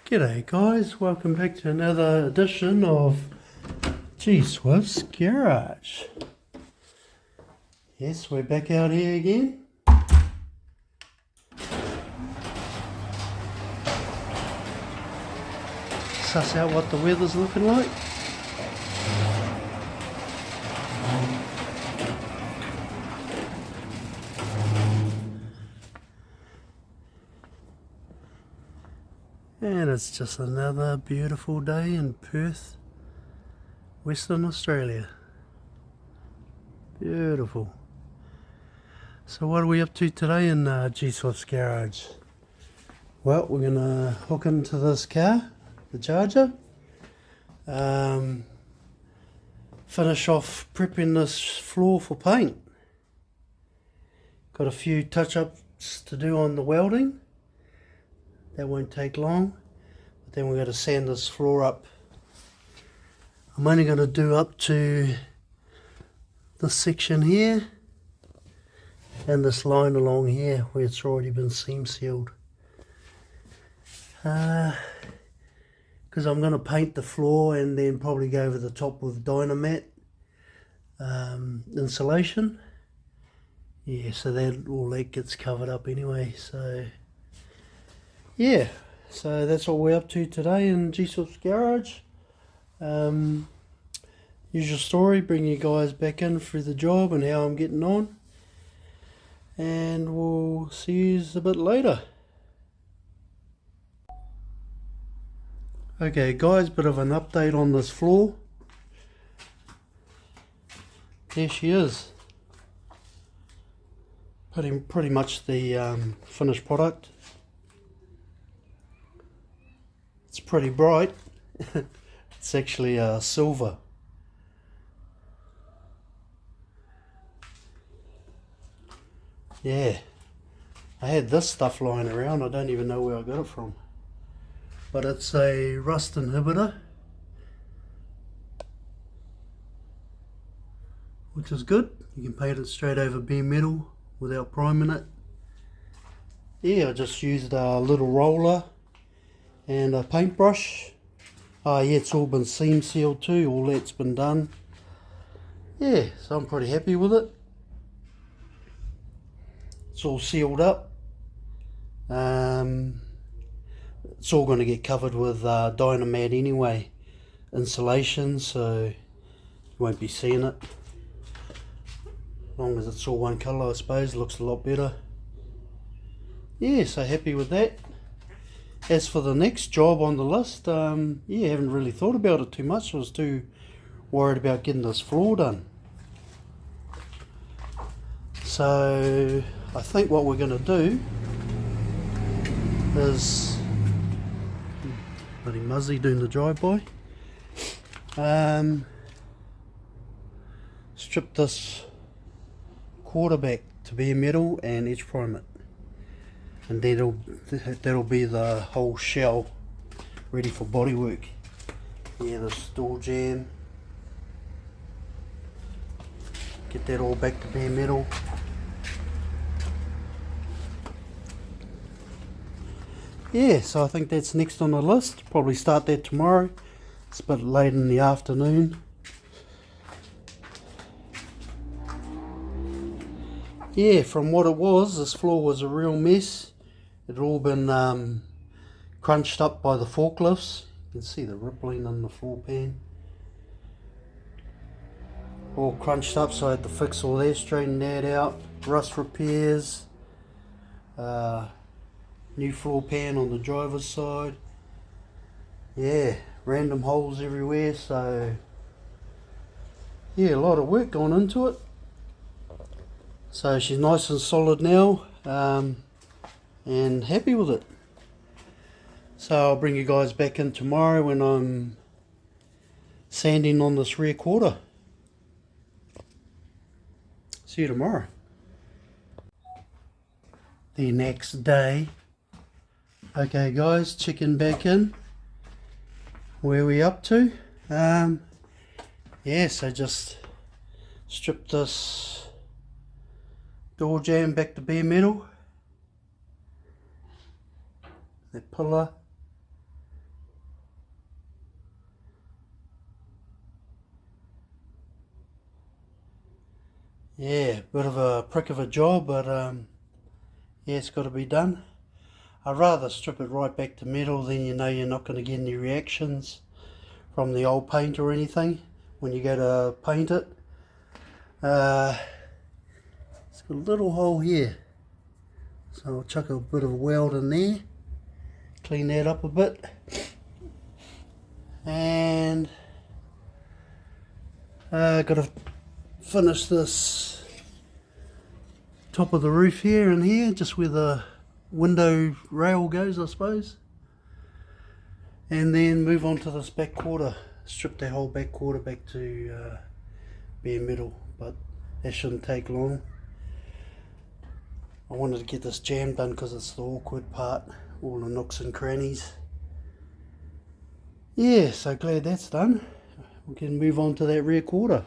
G'day guys, welcome back to another edition of G.SWIFTS Garage. Yes, we're back out here again. Suss out what the weather's looking like. And it's just another beautiful day in Perth, Western Australia. Beautiful. So what are we up to today in G.SWIFTS Garage? Well, we're going to hook into this car, the Charger. Finish off prepping this floor for paint. Got a few touch-ups to do on the welding. That won't take long, but then we're going to sand this floor up. I'm only going to do up to this section here and this line along here where it's already been seam sealed, because I'm going to paint the floor and then probably go over the top with Dynamat insulation. Yeah, so that all that gets covered up anyway. So yeah, so that's what we're up to today in G.SWIFTS Garage. Usual story, bring you guys back in through the job and how I'm getting on. And we'll see you a bit later. Okay guys, bit of an update on this floor. There she is. Pretty much the finished product. It's pretty bright. It's actually silver. Yeah, I had this stuff lying around. I don't even know where I got it from, but it's a rust inhibitor, which is good. You can paint it straight over bare metal without priming it. Yeah, I just used a little roller and a paintbrush. Yeah, it's all been seam sealed too, all that's been done. Yeah, so I'm pretty happy with it. It's all sealed up. It's all going to get covered with Dynamat anyway, insulation, so you won't be seeing it. As long as it's all one colour, I suppose, looks a lot better. Yeah, so happy with that. As for the next job on the list, yeah, haven't really thought about it too much. I was too worried about getting this floor done. So I think what we're going to do is, bloody Muzzy doing the drive-by, strip this quarter back to bare metal and edge prime it. And that'll be the whole shell ready for bodywork. Yeah, this door jamb, get that all back to bare metal. Yeah, so I think that's next on the list. Probably start that tomorrow. It's a bit late in the afternoon. Yeah, from what it was, this floor was a real mess. It had all been crunched up by the forklifts. You can see the rippling on the floor pan. All crunched up, so I had to fix all that, straighten that out. Rust repairs. New floor pan on the driver's side. Yeah, random holes everywhere, so yeah, a lot of work gone into it. So she's nice and solid now. And happy with it. So I'll bring you guys back in tomorrow when I'm sanding on this rear quarter. See you tomorrow. The next day. Okay guys, checking back in. Where are we up to? Yeah, so just stripped this door jamb back to bare metal. That pillar, Yeah, bit of a prick of a job, but yeah, it's got to be done. I'd rather strip it right back to metal, then you know you're not going to get any reactions from the old paint or anything when you go to paint it. It's got a little hole here, so I'll chuck a bit of weld in there, clean that up a bit, and got to finish this top of the roof here and here, just where the window rail goes, I suppose, and then move on to this back quarter, strip that whole back quarter back to bare metal, but that shouldn't take long. I wanted to get this jam done because it's the awkward part, all the nooks and crannies. Yeah, so glad that's done. We can move on to that rear quarter.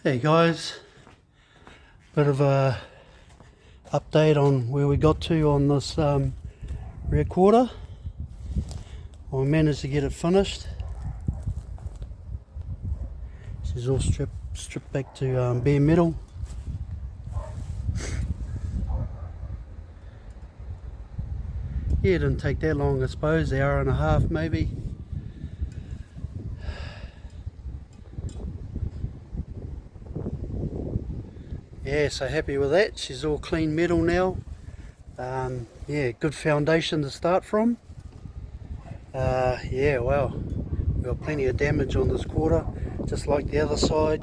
Hey guys, bit of a update on where we got to on this rear quarter. We managed to get it finished. This is all stripped back to bare metal. Yeah, it didn't take that long, I suppose, an hour and a half maybe. Yeah, so happy with that. She's all clean metal now. Yeah, good foundation to start from. Yeah, well, we've got plenty of damage on this quarter, just like the other side.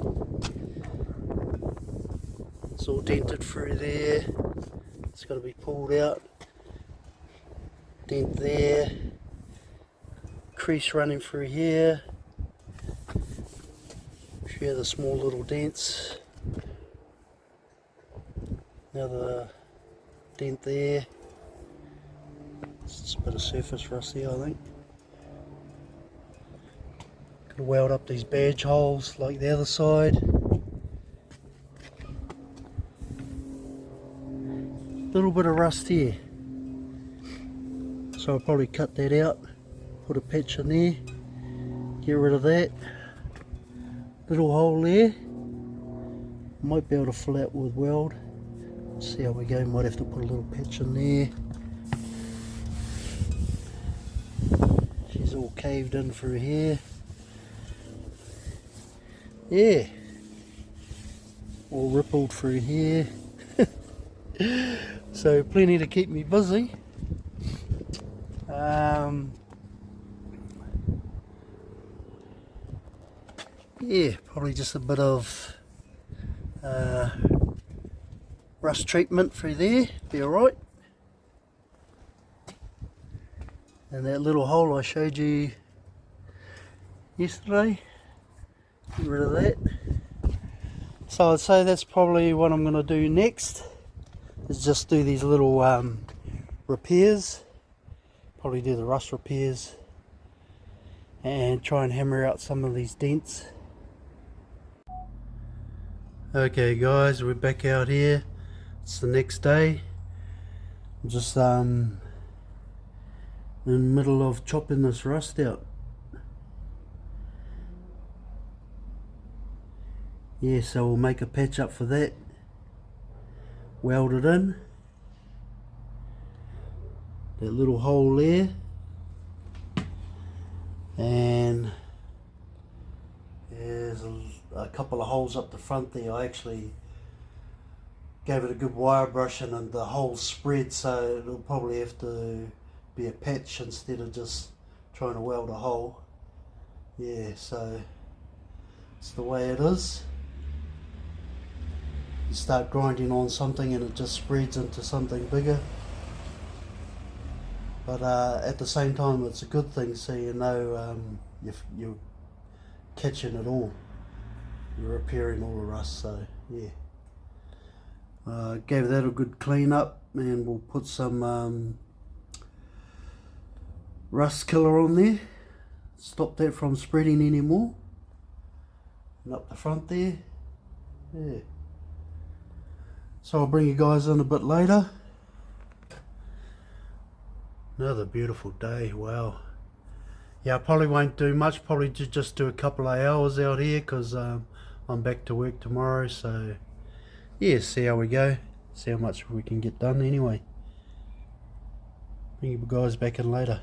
It's all dented through there. It's got to be pulled out. Dent there. Crease running through here. A few other small little dents. Another dent there. It's just a bit of surface rust here, I think. Got to weld up these badge holes like the other side. Little bit of rust here, so I'll probably cut that out, put a patch in there, get rid of that. Little hole there, might be able to fill out with weld. See how we go, might have to put a little patch in there. She's all caved in through here. Yeah, all rippled through here. So plenty to keep me busy. Yeah, probably just a bit of rust treatment through there, be alright. And that little hole I showed you yesterday, get rid of that. So I'd say that's probably what I'm going to do next, is just do these little repairs, probably do the rust repairs and try and hammer out some of these dents. Okay guys, we're back out here. It's the next day. I'm just in the middle of chopping this rust out. Yeah, so we'll make a patch up for that, weld it in, that little hole there, and there's a couple of holes up the front there. I actually gave it a good wire brushing and the holes spread, so it'll probably have to be a patch instead of just trying to weld a hole. yeah, so it's the way it is. You start grinding on something and it just spreads into something bigger. But at the same time, it's a good thing, so you know you're catching it all. You're repairing all the rust, so yeah. Gave that a good clean up, and we'll put some rust killer on there. Stop that from spreading anymore. And up the front there. Yeah. So I'll bring you guys in a bit later. Another beautiful day, wow. Yeah, I probably won't do much, probably just do a couple of hours out here because I'm back to work tomorrow, so yeah, see how we go, see how much we can get done anyway. Bring you guys back in later.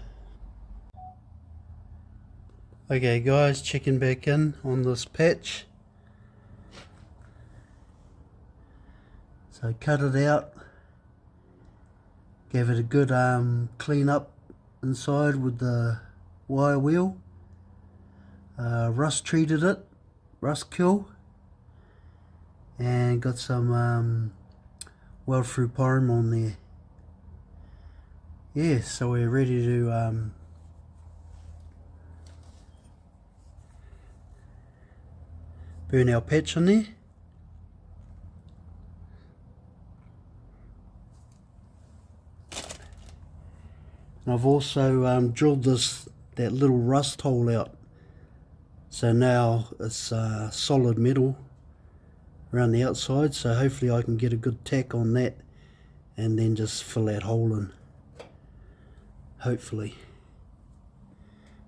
Okay guys, checking back in on this patch. So cut it out, gave it a good clean up inside with the wire wheel, rust treated it, rust kill, and got some weld through foam on there. Yeah, so we're ready to burn our patch in there. And I've also drilled that little rust hole out, so now it's solid metal around the outside, so hopefully I can get a good tack on that and then just fill that hole in, hopefully.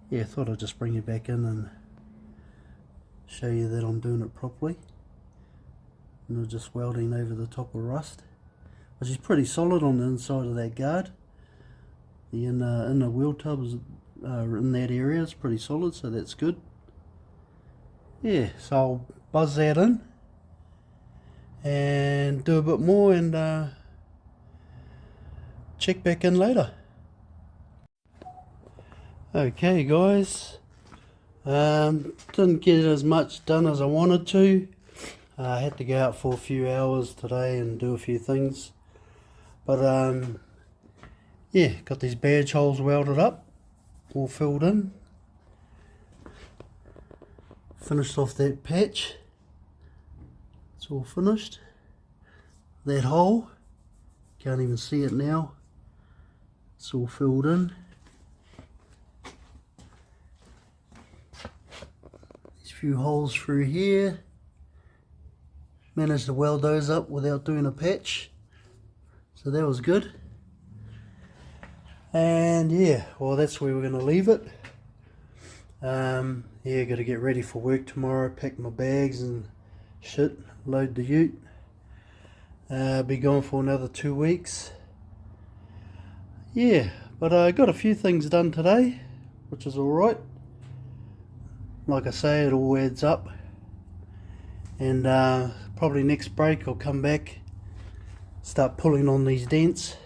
Yeah, I thought I'd just bring you back in and show you that I'm doing it properly. And I'm just welding over the top of rust, which is pretty solid on the inside of that guard. The inner wheel tub is in that area is pretty solid, so that's good. Yeah, so I'll buzz that in and do a bit more and check back in later. Okay guys, didn't get as much done as I wanted to. I had to go out for a few hours today and do a few things, but yeah, got these badge holes welded up, all filled in. Finished off that patch. It's all finished. That hole, can't even see it now. It's all filled in. These few holes through here. Managed to weld those up without doing a patch. So that was good. And yeah, well that's where we're going to leave it. Yeah, got to get ready for work tomorrow, pack my bags and shit, load the ute. Be gone for another 2 weeks. Yeah, but I got a few things done today, which is alright. Like I say, it all adds up. And probably next break I'll come back, start pulling on these dents.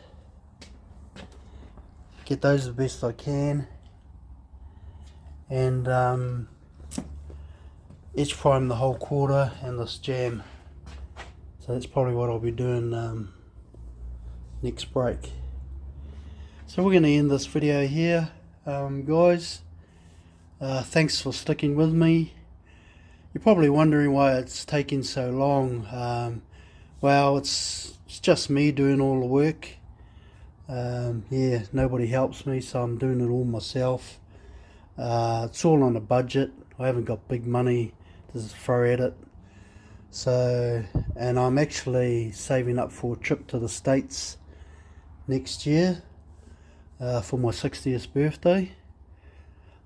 Get those the best I can, and edge prime the whole quarter and this jam. So that's probably what I'll be doing next break. So we're going to end this video here, guys. Thanks for sticking with me. You're probably wondering why it's taking so long. Well, it's just me doing all the work. Yeah, nobody helps me, so I'm doing it all myself. It's all on a budget. I haven't got big money to throw at it. So, and I'm actually saving up for a trip to the States next year for my 60th birthday.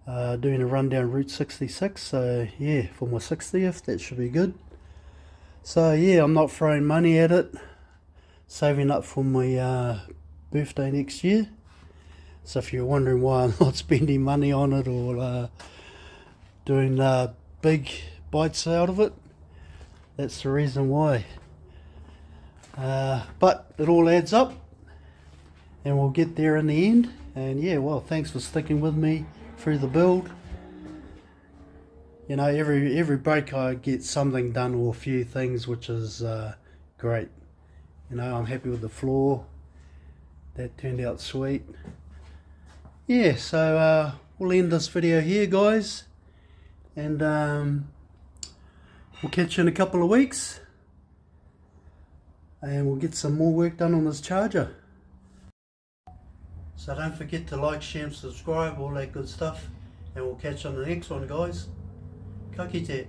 Doing a run down Route 66, so yeah, for my 60th, that should be good. So yeah, I'm not throwing money at it, saving up for my birthday next year. So if you're wondering why I'm not spending money on it or doing big bites out of it, that's the reason why. But it all adds up and we'll get there in the end. And yeah, well, thanks for sticking with me through the build. you know, every break I get something done or a few things, which is great. You know, I'm happy with the floor. That turned out sweet. Yeah, so we'll end this video here, guys, and we'll catch you in a couple of weeks, and we'll get some more work done on this charger. So don't forget to like, share and subscribe, all that good stuff, and we'll catch you on the next one, guys. Ka kite.